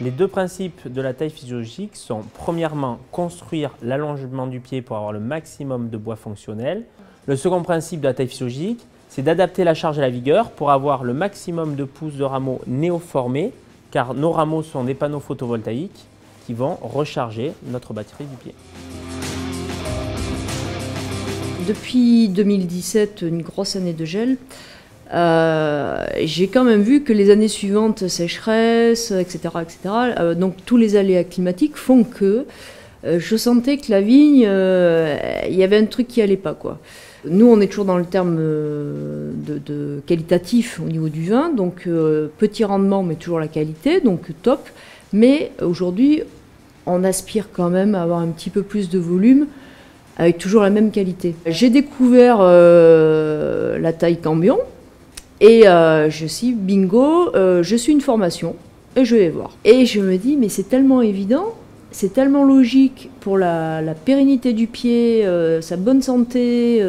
Les deux principes de la taille physiologique sont premièrement construire l'allongement du pied pour avoir le maximum de bois fonctionnel. Le second principe de la taille physiologique, c'est d'adapter la charge à la vigueur pour avoir le maximum de pousses de rameaux néoformés, car nos rameaux sont des panneaux photovoltaïques qui vont recharger notre batterie du pied. Depuis 2017, une grosse année de gel, j'ai quand même vu que les années suivantes, sécheresse, etc., donc tous les aléas climatiques font que je sentais que la vigne, il y avait un truc qui allait pas, quoi. Nous, on est toujours dans le terme de qualitatif au niveau du vin, donc petit rendement, mais toujours la qualité, donc top. Mais aujourd'hui, on aspire quand même à avoir un petit peu plus de volume, avec toujours la même qualité. J'ai découvert la taille Cambion, et je suis bingo, je suis une formation, et je vais voir. Et je me dis, mais c'est tellement évident, c'est tellement logique pour la pérennité du pied, sa bonne santé,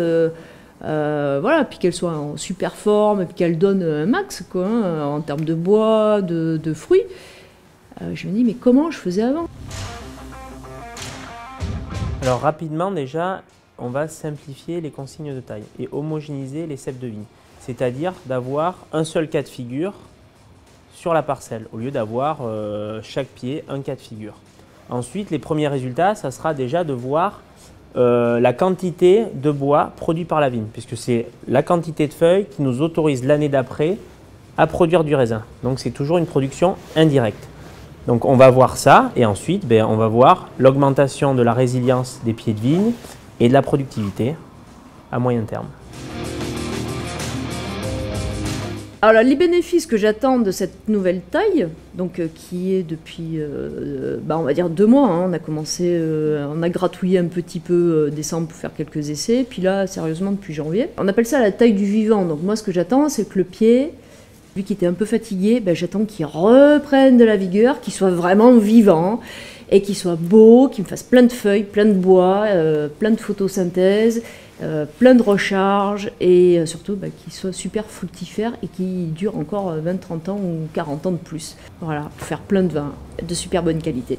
voilà, puis qu'elle soit en super forme, et puis qu'elle donne un max, quoi, hein, en termes de bois, de fruits. Je me dis, mais comment je faisais avant? Alors rapidement déjà, on va simplifier les consignes de taille et homogénéiser les ceps de vigne. C'est-à-dire d'avoir un seul cas de figure sur la parcelle, au lieu d'avoir chaque pied un cas de figure. Ensuite, les premiers résultats, ça sera déjà de voir la quantité de bois produit par la vigne, puisque c'est la quantité de feuilles qui nous autorise l'année d'après à produire du raisin. Donc c'est toujours une production indirecte. Donc on va voir ça et ensuite on va voir l'augmentation de la résilience des pieds de vigne et de la productivité à moyen terme. Alors les bénéfices que j'attends de cette nouvelle taille, donc qui est depuis, on va dire 2 mois, hein, on a commencé, on a gratouillé un petit peu décembre pour faire quelques essais, puis là sérieusement depuis janvier. On appelle ça la taille du vivant, donc moi ce que j'attends c'est que le pied, lui qui était un peu fatigué, j'attends qu'il reprenne de la vigueur, qu'il soit vraiment vivant et qu'il soit beau, qu'il me fasse plein de feuilles, plein de bois, plein de photosynthèse, plein de recharge et surtout qu'il soit super fructifère et qu'il dure encore 20, 30 ans ou 40 ans de plus. Voilà, pour faire plein de vins de super bonne qualité.